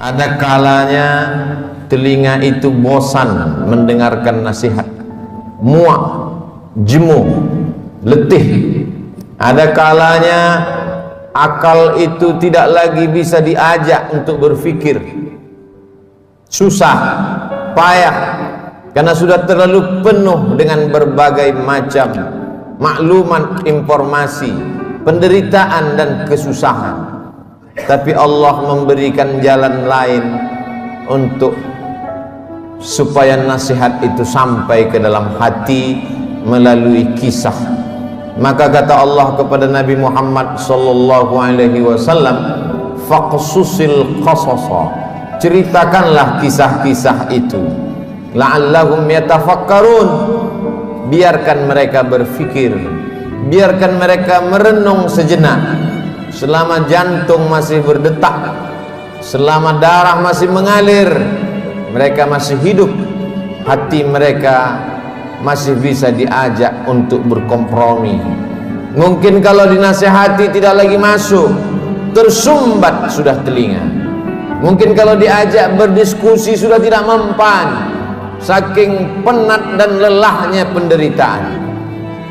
Ada kalanya telinga itu bosan mendengarkan nasihat, muak, jemu, letih. Ada kalanya akal itu tidak lagi bisa diajak untuk berpikir, susah, payah, karena sudah terlalu penuh dengan berbagai macam maklumat, informasi, penderitaan dan kesusahan. Tapi Allah memberikan jalan lain untuk supaya nasihat itu sampai ke dalam hati melalui kisah. Maka kata Allah kepada Nabi Muhammad sallallahu alaihi wasallam, faqsusil qasasa, ceritakanlah kisah-kisah itu, la'allahum yatafakkarun, biarkan mereka berfikir, biarkan mereka merenung sejenak. Selama jantung masih berdetak, selama darah masih mengalir, mereka masih hidup, hati mereka masih bisa diajak untuk berkompromi. Mungkin kalau dinasehati tidak lagi masuk, tersumbat sudah telinga. Mungkin kalau diajak berdiskusi sudah tidak mempan, saking penat dan lelahnya penderitaan.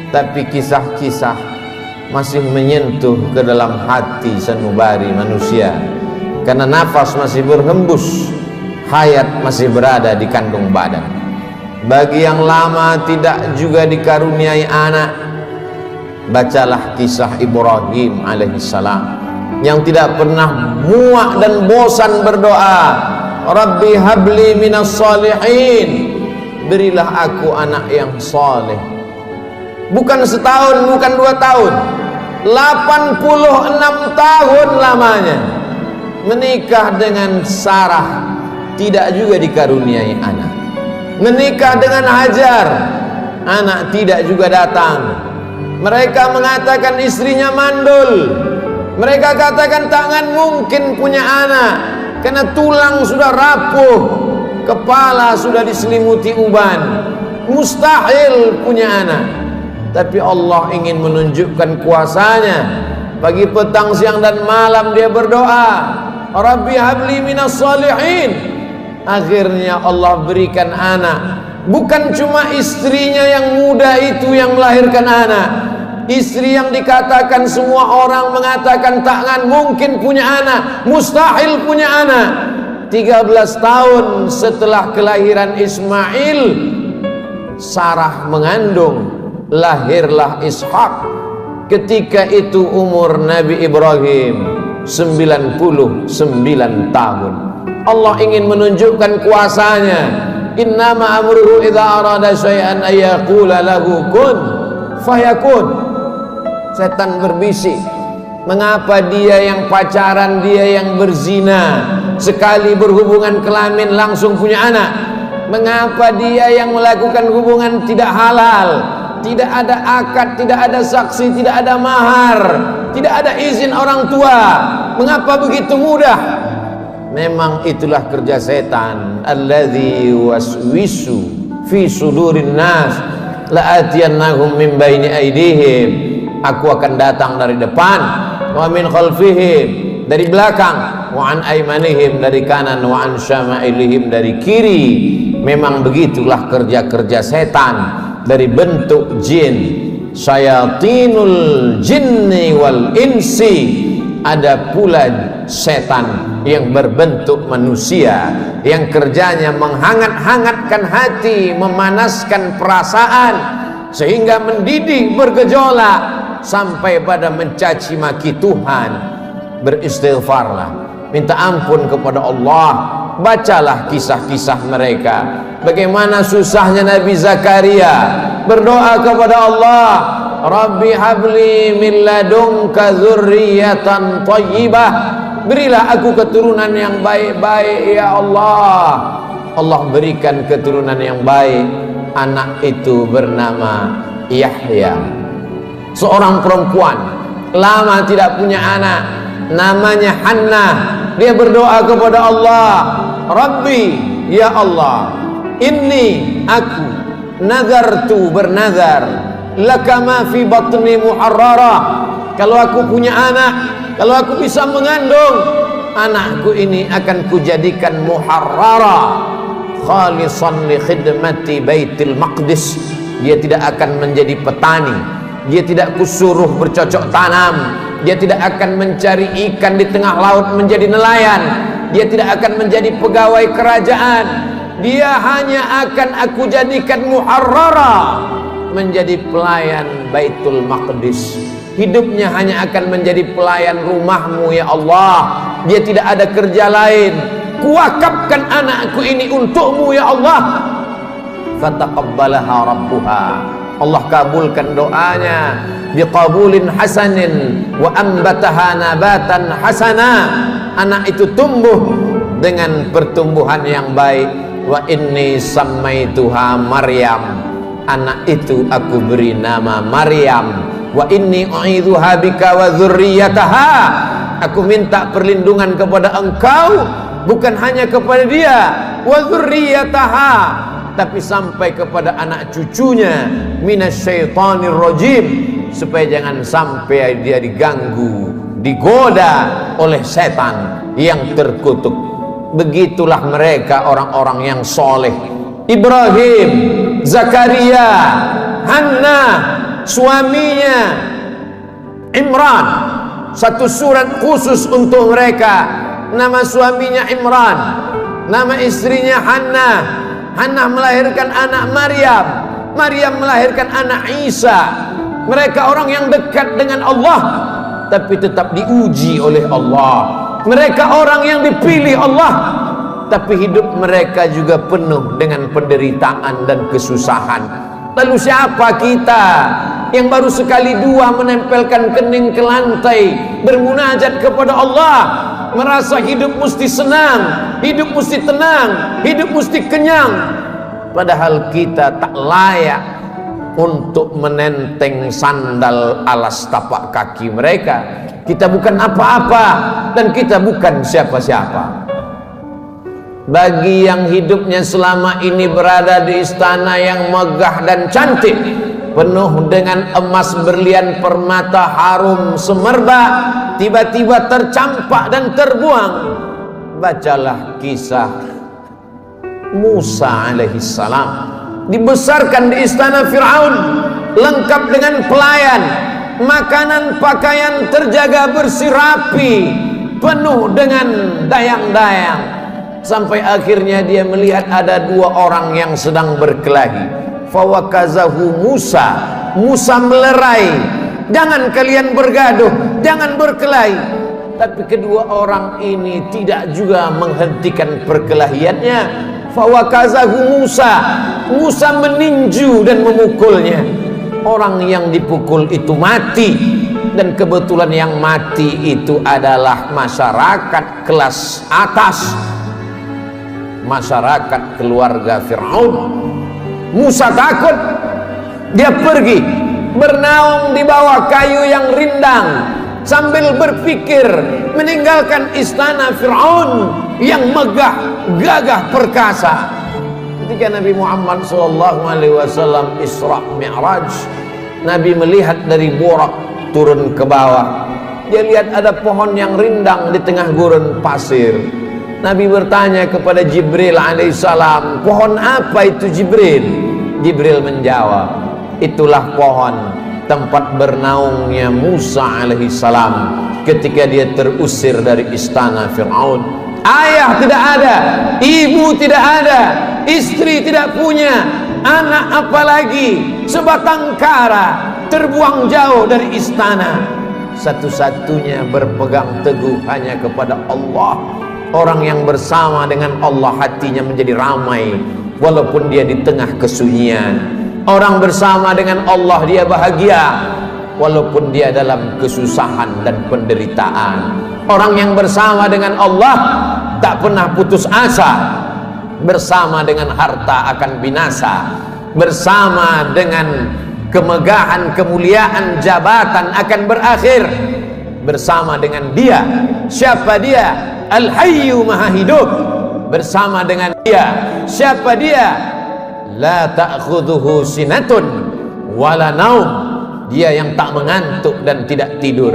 Tapi kisah-kisah masih menyentuh ke dalam hati sanubari manusia, karena nafas masih berhembus, hayat masih berada di kandung badan. Bagi yang lama tidak juga dikaruniai anak, bacalah kisah Ibrahim alaihissalam yang tidak pernah muak dan bosan berdoa, Rabbi habli minas salihin, berilah aku anak yang saleh. Bukan setahun, bukan 2 tahun, 86 tahun lamanya menikah dengan Sarah, tidak juga dikaruniai anak. Menikah dengan Hajar, anak tidak juga datang. Mereka mengatakan istrinya mandul, mereka katakan tangan mungkin punya anak, karena tulang sudah rapuh, kepala sudah diselimuti uban, mustahil punya anak. Tapi Allah ingin menunjukkan kuasanya. Pagi, petang, siang dan malam dia berdoa, Rabbi habli minas salihin. Akhirnya Allah berikan anak. Bukan cuma istrinya yang muda itu yang melahirkan anak, istri yang dikatakan semua orang mengatakan takkan mungkin punya anak, mustahil punya anak. 13 tahun setelah kelahiran Ismail, Sarah mengandung, lahirlah Ishak. Ketika itu umur Nabi Ibrahim 99 tahun. Allah ingin menunjukkan kuasanya. Innama amruhu idza arada syai'an ayyaqula lahu kun fayakun. Setan berbisik, mengapa dia yang pacaran, dia yang berzina, sekali berhubungan kelamin langsung punya anak? Mengapa dia yang melakukan hubungan tidak halal, tidak ada akad, tidak ada saksi, tidak ada mahar, tidak ada izin orang tua, mengapa begitu mudah? Memang itulah kerja setan. Alladzi waswisu fi sudurin nas la'atiyannahum min baini aydihim, aku akan datang dari depan, wa min khalfihim, dari belakang, wa an aymanihim, dari kanan, wa an syama'ilihim, dari kiri. Memang begitulah kerja-kerja setan dari bentuk jin, syayatinul jinni wal insi. Ada pula setan yang berbentuk manusia, yang kerjanya menghangat-hangatkan hati, memanaskan perasaan, sehingga mendidih, bergejolak, sampai pada mencaci maki Tuhan. Beristighfarlah, minta ampun kepada Allah. Bacalah kisah-kisah mereka, bagaimana susahnya Nabi Zakaria berdoa kepada Allah, Rabbi habli min ladunka dzurriyyatan thayyibah, berilah aku keturunan yang baik-baik ya Allah. Allah berikan keturunan yang baik. Anak itu bernama Yahya, seorang perempuan lama tidak punya anak, namanya Hannah. Dia berdoa kepada Allah, Rabbi ya Allah, inni aku nazartu, bernazar, laka ma fi batni muharrara, kalau aku punya anak, kalau aku bisa mengandung, anakku ini akan kujadikan muharrara khalisan li khidmati Baitul Maqdis. Dia tidak akan menjadi petani, dia tidak kusuruh bercocok tanam, dia tidak akan mencari ikan di tengah laut menjadi nelayan, dia tidak akan menjadi pegawai kerajaan. Dia hanya akan aku jadikan muharrara, menjadi pelayan Baitul Maqdis. Hidupnya hanya akan menjadi pelayan rumahmu ya Allah. Dia tidak ada kerja lain. Kuwakafkan anakku ini untukmu ya Allah. Fataqabbalaha rabbuha, Allah kabulkan doanya biqabulin hasanin wa ambataha nabatan hasana. Anak itu tumbuh dengan pertumbuhan yang baik. Wa inni sammaituha Maryam, anak itu aku beri nama Maryam. Wa inni u'idzuha bika wa dzurriyyataha, aku minta perlindungan kepada engkau, bukan hanya kepada dia, wa dzurriyyataha, tapi sampai kepada anak cucunya, minasyaitonir rajim, supaya jangan sampai dia diganggu, digoda oleh setan yang terkutuk. Begitulah mereka orang-orang yang soleh. Ibrahim, Zakaria, Hannah, suaminya Imran, satu surat khusus untuk mereka. Nama suaminya Imran, nama istrinya Hannah. Hannah melahirkan anak Maryam, Maryam melahirkan anak Isa. Mereka orang yang dekat dengan Allah, tapi tetap diuji oleh Allah. Mereka orang yang dipilih Allah, tapi hidup mereka juga penuh dengan penderitaan dan kesusahan. Lalu siapa kita yang baru sekali dua menempelkan kening ke lantai, bermunajat kepada Allah, merasa hidup mesti senang, hidup mesti tenang, hidup mesti kenyang, padahal kita tak layak untuk menenteng sandal alas tapak kaki mereka. Kita bukan apa-apa dan kita bukan siapa-siapa. Bagi yang hidupnya selama ini berada di istana yang megah dan cantik, penuh dengan emas berlian permata harum semerbak, tiba-tiba tercampak dan terbuang, bacalah kisah Musa alaihissalam. Dibesarkan di istana Fir'aun, lengkap dengan pelayan, makanan pakaian terjaga bersih rapi, penuh dengan dayang-dayang, sampai akhirnya dia melihat ada dua orang yang sedang berkelahi. Fawakazahu Musa, Musa melerai, jangan kalian bergaduh, jangan berkelahi. Tapi kedua orang ini tidak juga menghentikan perkelahiannya. Fawakazahu Musa, Musa meninju dan memukulnya. Orang yang dipukul itu mati, dan kebetulan yang mati itu adalah masyarakat kelas atas, masyarakat keluarga Fir'aun. Musa takut, dia pergi bernaung di bawah kayu yang rindang sambil berpikir meninggalkan istana Fir'aun yang megah, gagah, perkasa. Ketika Nabi Muhammad SAW Isra Mi'raj, Nabi melihat dari Burak turun ke bawah. Dia lihat ada pohon yang rindang di tengah gurun pasir. Nabi bertanya kepada Jibril alaihissalam, pohon apa itu Jibril? Jibril menjawab, itulah pohon tempat bernaungnya Musa alaihissalam ketika dia terusir dari istana Fir'aun. Ayah tidak ada, ibu tidak ada, istri tidak punya, anak apalagi, sebatang kara terbuang jauh dari istana. Satu-satunya berpegang teguh hanya kepada Allah. Orang yang bersama dengan Allah hatinya menjadi ramai walaupun dia di tengah kesunyian. Orang bersama dengan Allah dia bahagia walaupun dia dalam kesusahan dan penderitaan. Orang yang bersama dengan Allah tak pernah putus asa. Bersama dengan harta akan binasa, bersama dengan kemegahan, kemuliaan, jabatan akan berakhir. Bersama dengan dia, siapa dia? Al-Hayyu Maha Hidup. Bersama dengan dia, siapa dia? La ta'khudhuhu sinatun wala naum. Dia yang tak mengantuk dan tidak tidur.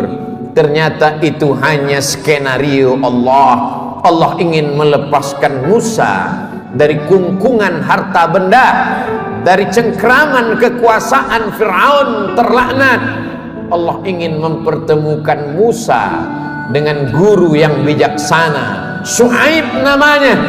Ternyata itu hanya skenario Allah. Allah ingin melepaskan Musa dari kungkungan harta benda, dari cengkraman kekuasaan Fir'aun terlaknat. Allah ingin mempertemukan Musa dengan guru yang bijaksana, Syuaib namanya.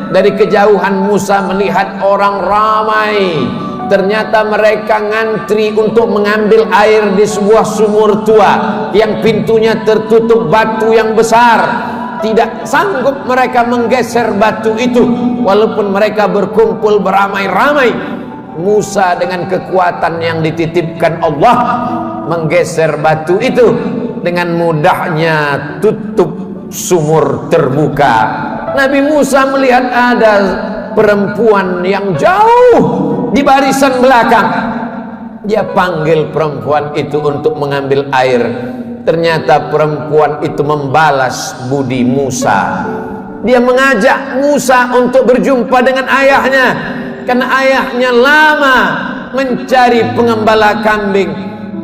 Dari kejauhan Musa melihat orang ramai. Ternyata mereka ngantri untuk mengambil air di sebuah sumur tua yang pintunya tertutup batu yang besar. Tidak sanggup mereka menggeser batu itu, walaupun mereka berkumpul beramai-ramai. Musa dengan kekuatan yang dititipkan Allah menggeser batu itu. Dengan mudahnya tutup sumur terbuka. Nabi Musa melihat ada perempuan yang jauh di barisan belakang. Dia panggil perempuan itu untuk mengambil air. Ternyata perempuan itu membalas budi Musa. Dia mengajak Musa untuk berjumpa dengan ayahnya, karena ayahnya lama mencari pengembala kambing.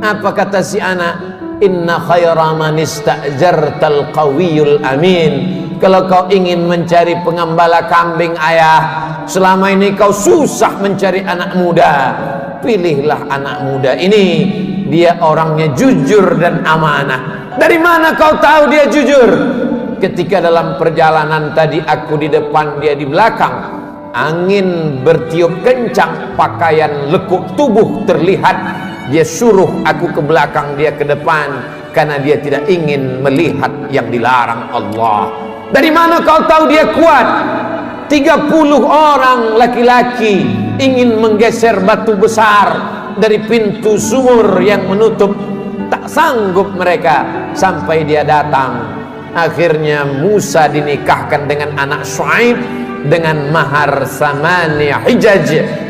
Apa kata si anak? Inna khaira man ista'jartal qawiyul amin. Kalau kau ingin mencari pengembala kambing ayah, selama ini kau susah mencari anak muda, pilihlah anak muda ini. Dia orangnya jujur dan amanah. Dari mana kau tahu dia jujur? Ketika dalam perjalanan tadi aku di depan, dia di belakang. Angin bertiup kencang, pakaian lekuk tubuh terlihat. Dia suruh aku ke belakang, dia ke depan, karena dia tidak ingin melihat yang dilarang Allah. Dari mana kau tahu dia kuat? 30 orang laki-laki ingin menggeser batu besar dari pintu sumur yang menutup. Tak sanggup mereka sampai dia datang. Akhirnya Musa dinikahkan dengan anak Syuaib dengan mahar samania hijaj,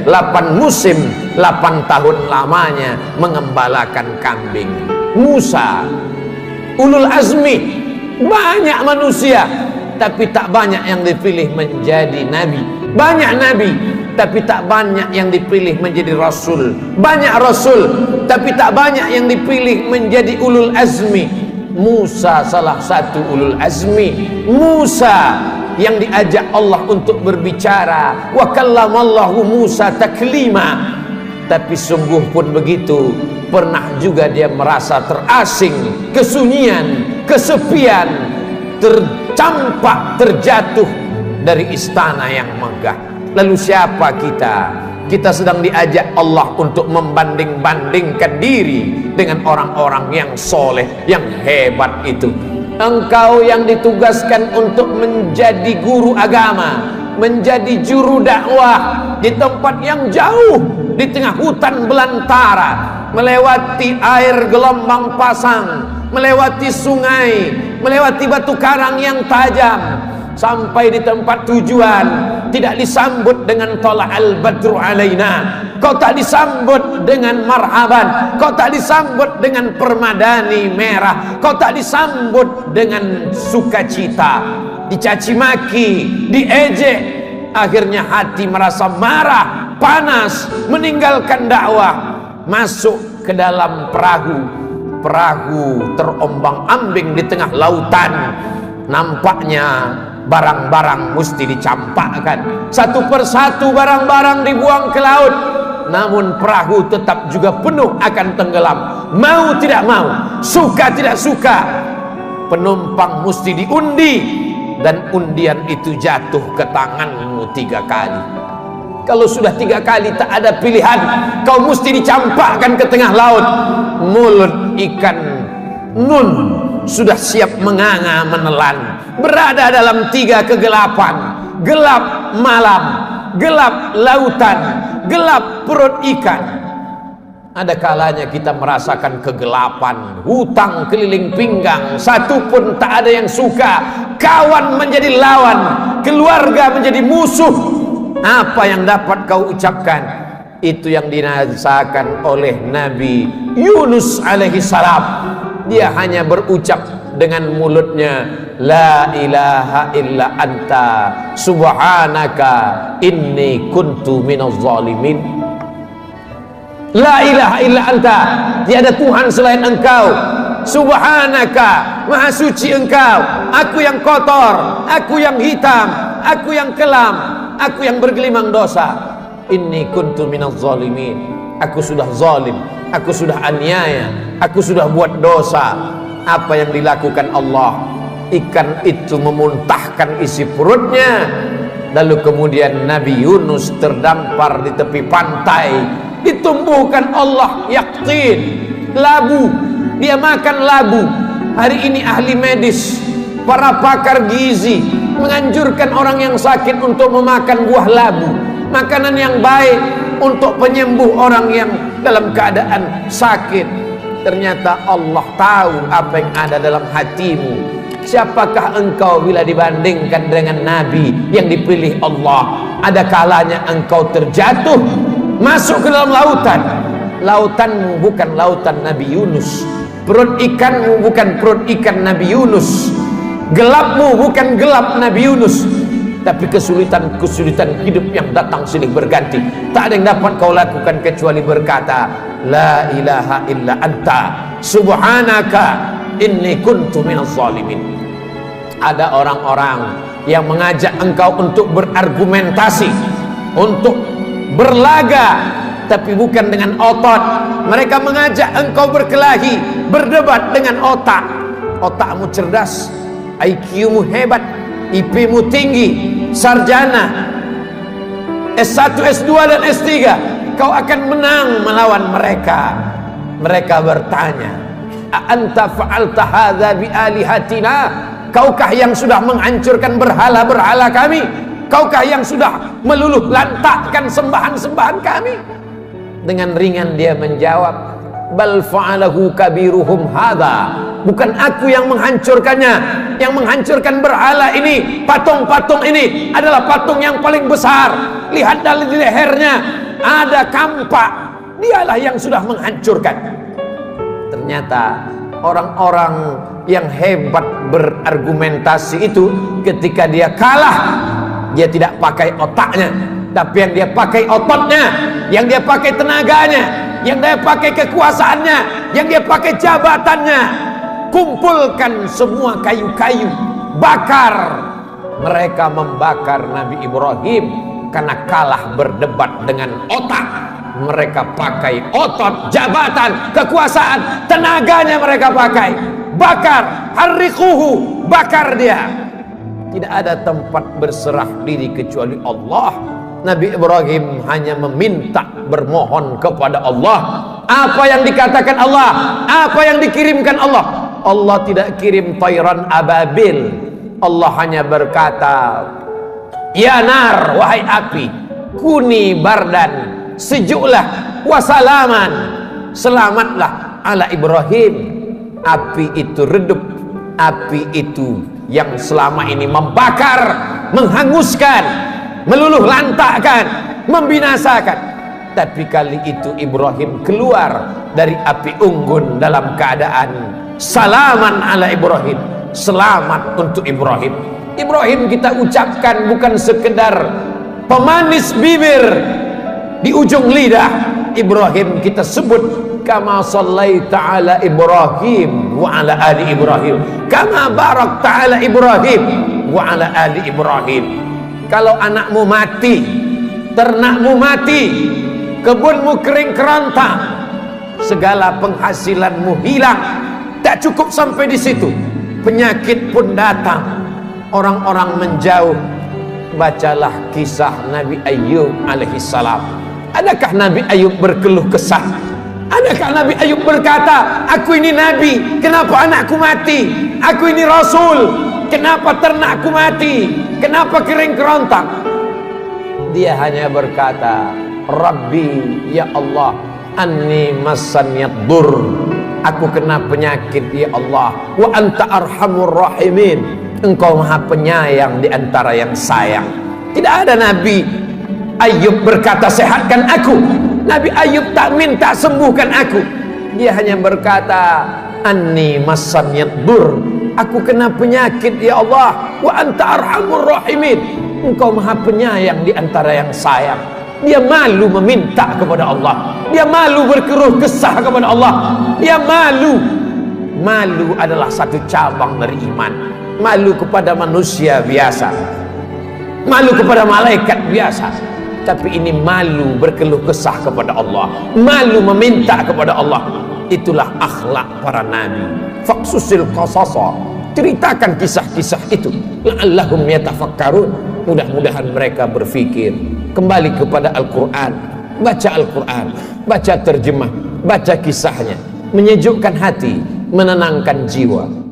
8 musim, 8 tahun lamanya mengembalakan kambing. Musa ulul azmi, banyak manusia tapi tak banyak yang dipilih menjadi nabi. Banyak nabi tapi tak banyak yang dipilih menjadi rasul. Banyak rasul tapi tak banyak yang dipilih menjadi ulul azmi. Musa salah satu ulul azmi. Musa yang diajak Allah untuk berbicara. Wa kallamallahu Musa taklima. Tapi sungguh pun begitu, pernah juga dia merasa terasing, kesunyian, kesepian, tercampak, terjatuh dari istana yang megah. Lalu siapa kita? Kita sedang diajak Allah untuk membanding-bandingkan diri dengan orang-orang yang soleh, yang hebat itu. Engkau yang ditugaskan untuk menjadi guru agama, menjadi juru dakwah di tempat yang jauh, di tengah hutan belantara, melewati air gelombang pasang, melewati sungai, melewati batu karang yang tajam, sampai di tempat tujuan tidak disambut dengan tala'al badru alaina. Kau tak disambut dengan marhaban, kau tak disambut dengan permadani merah, kau tak disambut dengan sukacita. Dicaci maki, diejek. Akhirnya hati merasa marah, panas, meninggalkan dakwah, masuk ke dalam perahu. Perahu terombang-ambing di tengah lautan. Nampaknya barang-barang mesti dicampakkan, satu persatu barang-barang dibuang ke laut. Namun perahu tetap juga penuh akan tenggelam. Mau tidak mau, suka tidak suka, penumpang mesti diundi. Dan undian itu jatuh ke tanganmu 3 kali. Kalau sudah 3 kali tak ada pilihan, kau mesti dicampakkan ke tengah laut. Mulut ikan nun sudah siap menganga menelan, berada dalam 3 kegelapan. Gelap malam, gelap lautan, gelap perut ikan. Ada kalanya kita merasakan kegelapan, hutang keliling pinggang, satu pun tak ada yang suka. Kawan menjadi lawan, keluarga menjadi musuh. Apa yang dapat kau ucapkan? Itu yang dirasakan oleh Nabi Yunus alaihi salam. Dia hanya berucap dengan mulutnya, la ilaha illa anta subhanaka inni kuntu minaz zalimin. La ilaha illa anta, tiada Tuhan selain engkau, subhanaka, maha suci engkau, aku yang kotor, aku yang hitam, aku yang kelam, aku yang bergelimang dosa. Inni kuntu minaz zalimin, aku sudah zalim, aku sudah aniaya, aku sudah buat dosa. Apa yang dilakukan Allah? Ikan itu memuntahkan isi perutnya. Lalu kemudian Nabi Yunus terdampar di tepi pantai, ditumbuhkan Allah yaktin, labu. Dia makan labu. Hari ini ahli medis, para pakar gizi menganjurkan orang yang sakit untuk memakan buah labu, makanan yang baik untuk penyembuh orang yang dalam keadaan sakit. Ternyata Allah tahu apa yang ada dalam hatimu. Siapakah engkau bila dibandingkan dengan Nabi yang dipilih Allah? Ada kalanya engkau terjatuh, masuk ke dalam lautan. Lautanmu bukan lautan Nabi Yunus, perut ikanmu bukan perut ikan Nabi Yunus, gelapmu bukan gelap Nabi Yunus. Tapi kesulitan-kesulitan hidup yang datang silih berganti, tak ada yang dapat kau lakukan kecuali berkata la ilaha illa anta subhanaka inni kuntu minaz zalimin. Ada orang-orang yang mengajak engkau untuk berargumentasi, untuk berlaga, tapi bukan dengan otot. Mereka mengajak engkau berkelahi, berdebat dengan otak. Otakmu cerdas, IQ-mu hebat, IP-mu tinggi, sarjana S1, S2 dan S3, kau akan menang melawan mereka. Mereka bertanya, a'anta fa'alta hadza bi alihatina? Kaukah yang sudah menghancurkan berhala-berhala kami? Kaukah yang sudah meluluh lantakkan sembahan-sembahan kami? Dengan ringan dia menjawab, bal fa'alahu kabiruhum hadza. Bukan aku yang menghancurkannya. Yang menghancurkan berhala ini, patung-patung ini adalah patung yang paling besar. Lihat dari lehernya ada kampak. Dialah yang sudah menghancurkan. Ternyata orang-orang yang hebat berargumentasi itu, ketika dia kalah, dia tidak pakai otaknya, tapi yang dia pakai ototnya, yang dia pakai tenaganya, yang dia pakai kekuasaannya, yang dia pakai jabatannya. Kumpulkan semua kayu-kayu, bakar. Mereka membakar Nabi Ibrahim karena kalah berdebat dengan otak. Mereka pakai otot, jabatan, kekuasaan, tenaganya mereka pakai. Bakar, harriquhu, bakar dia. Tidak ada tempat berserah diri kecuali Allah. Nabi Ibrahim hanya meminta, bermohon kepada Allah. Apa yang dikatakan Allah, apa yang dikirimkan Allah. Allah tidak kirim tayran ababil. Allah hanya berkata, ya nar, wahai api, kuni bardan, sejuklah, wasalaman, selamatlah ala Ibrahim. Api itu redup, api itu yang selama ini membakar, menghanguskan, meluluh lantakkan, membinasakan. Tapi kali itu Ibrahim keluar dari api unggun dalam keadaan salaman ala Ibrahim, selamat untuk Ibrahim. Ibrahim kita ucapkan bukan sekedar pemanis bibir di ujung lidah. Ibrahim kita sebut kama sallaita ala Ibrahim wa ala ali Ibrahim, kama barakta ala Ibrahim wa ala ali Ibrahim. Kalau anakmu mati, ternakmu mati, kebunmu kering kerontang, segala penghasilanmu hilang, tak cukup sampai di situ, penyakit pun datang, orang-orang menjauh. Bacalah kisah Nabi Ayub alaihissalam. Adakah Nabi Ayub berkeluh kesah? Adakah Nabi Ayub berkata, aku ini Nabi, kenapa anakku mati? Aku ini Rasul, kenapa ternakku mati? Kenapa kering kerontang? Dia hanya berkata, Rabbi, ya Allah, anni massanyad dur, aku kena penyakit ya Allah, wa anta arhamur rahimin, engkau maha penyayang di antara yang sayang. Tidak ada Nabi Ayub berkata sehatkan aku. Nabi Ayub tak minta sembuhkan aku. Dia hanya berkata anni massanyad dur, aku kena penyakit ya Allah, wa anta arhamur rahimin, engkau maha penyayang di antara yang sayang. Dia malu meminta kepada Allah, dia malu berkeluh kesah kepada Allah, dia malu malu adalah satu cabang dari iman. Malu kepada manusia biasa, malu kepada malaikat biasa, tapi ini malu berkeluh kesah kepada Allah, malu meminta kepada Allah. Itulah akhlak para nabi. Faqsusil qasasa, ceritakan kisah-kisah itu, la'allahum yatafakkarun, mudah-mudahan mereka berfikir. Kembali kepada Al-Quran, baca Al-Quran, baca terjemah, baca kisahnya, menyejukkan hati, menenangkan jiwa.